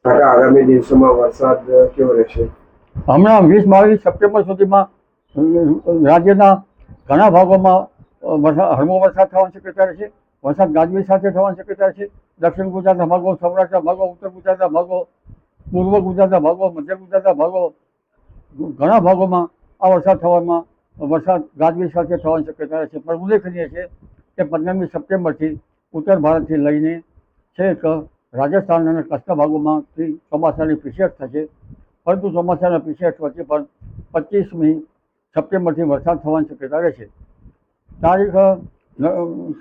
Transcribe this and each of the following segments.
આગામી દિવસોમાં વરસાદ કેવો રહેશે? હમણાં 20-22 સપ્ટેમ્બર સુધીમાં રાજ્યના ઘણા ભાગોમાં હળવો વરસાદ થવાની શક્યતા રહેશે. વરસાદ ગાજવીજ સાથે થવાની શક્યતા છે. દક્ષિણ ગુજરાતના ભાગો, સૌરાષ્ટ્રના ભાગો, ઉત્તર ગુજરાતના ભાગો, પૂર્વ ગુજરાતના ભાગો, મધ્ય ગુજરાતના ભાગો, ઘણા ભાગોમાં આ વરસાદ ગાજવીજ સાથે થવાની શક્યતા રહેશે. પણ ઉલ્લેખનીય છે કે 15મી સપ્ટેમ્બરથી ઉત્તર ભારતથી લઈને છેક રાજસ્થાન અને કચ્છના ભાગોમાંથી ચોમાસાની પીછેહટ થશે. પરંતુ ચોમાસાના પીછેહટ વચ્ચે પણ 25મી સપ્ટેમ્બરથી વરસાદ થવાની શક્યતા રહેશે. તારીખ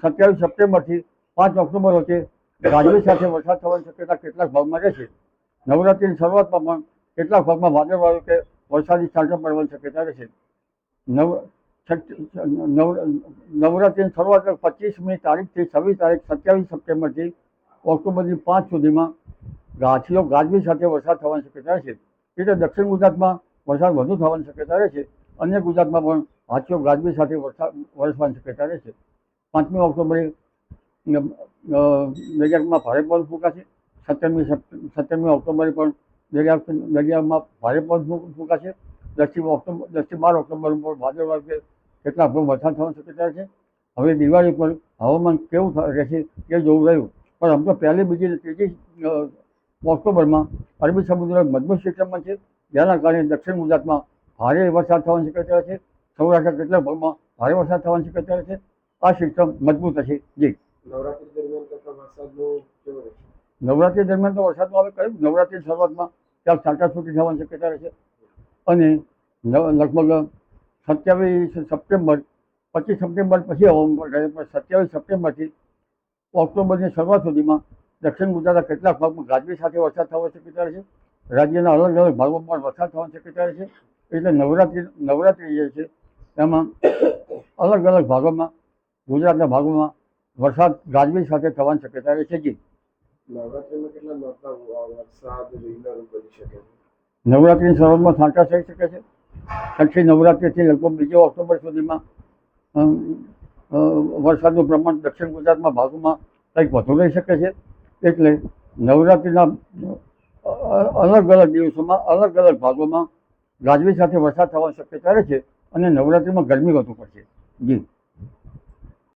27 સપ્ટેમ્બરથી 5 ઓક્ટોબર વચ્ચે ગાજવીજ સાથે વરસાદ થવાની શક્યતા કેટલાક ભાગમાં રહેશે. નવરાત્રિની શરૂઆતમાં પણ કેટલાક ભાગમાં વાદળવાળું કે વરસાદી છાંટા પડવાની શક્યતા રહેશે. નવરાત્રિની શરૂઆત 25મી તારીખથી 26 તારીખ 27 સપ્ટેમ્બરથી ઓક્ટોબરની 5 સુધીમાં ગાજવીજ સાથે વરસાદ થવાની શક્યતા રહેશે. એટલે દક્ષિણ ગુજરાતમાં વરસાદ વધુ થવાની શક્યતા રહેશે. અન્ય ગુજરાતમાં પણ હાથીઓ ગાજવીજ સાથે વરસવાની શક્યતા રહેશે. 5મી ઓક્ટોબરે દરિયામાં ભારે પવન ફૂંકાશે. 17મી ઓક્ટોબરે પણ દરિયામાં ભારે પવન ફૂંકાશે. 10થી 12 ઓક્ટોબર પર વાદળવાળું કે કેટલાક વરસાદ થવાની શક્યતા છે. હવે દિવાળી પર હવામાન કેવું રહેશે એ જોવું રહ્યું. પણ આમ તો પહેલી, બીજી અને ત્રીજી ઓક્ટોબરમાં અરબી સમુદ્ર મજબૂત સિસ્ટમમાં છે. જેના કારણે દક્ષિણ ગુજરાતમાં ભારે વરસાદ થવાની શક્યતા છે. સૌરાષ્ટ્રના કેટલાક ભાગમાં ભારે વરસાદ થવાની શક્યતા છે. આ સિસ્ટમ મજબૂત હશે. જી, નવરાત્રી દરમિયાન વરસાદનું કેવું રહેશે? નવરાત્રી દરમિયાન તો વરસાદમાં હવે કહ્યું, નવરાત્રી શરૂઆતમાં ક્યાંક છાંટાછૂટી થવાની શક્યતા રહેશે. અને લગભગ 27 સપ્ટેમ્બર 25 સપ્ટેમ્બર પછી હવામાન રહે. પણ 27 સપ્ટેમ્બરથી ઓક્ટોબરની શરૂઆત સુધીમાં દક્ષિણ ગુજરાતના કેટલાક ભાગમાં ગાજવીજ સાથે વરસાદ થવાની શક્યતા રહેશે. રાજ્યના અલગ અલગ ભાગોમાં પણ વરસાદ થવાની શક્યતા રહેશે. એટલે નવરાત્રિ જે છે એમાં અલગ અલગ ભાગોમાં, ગુજરાતના ભાગોમાં વરસાદ ગાજવીજ સાથે થવાની શક્યતા રહેશે. જી, નવરાત્રીમાં કેટલા નોરતા વરસાદ વિઘ્ન બની શકે છે? નવરાત્રિની શરૂઆતમાં છાંટા થઈ શકે છે. છઠ્ઠી નવરાત્રિથી લગભગ 2 ઓક્ટોબર સુધીમાં વરસાદનું પ્રમાણ દક્ષિણ ગુજરાતમાં ભાગોમાં કંઈક વધુ રહી શકે છે. એટલે નવરાત્રિના અલગ અલગ દિવસોમાં અલગ અલગ ભાગોમાં ગાજવીજ સાથે વરસાદ થવાની શક્યતા રહે છે. અને નવરાત્રિમાં ગરમી વધુ પડશે. જી.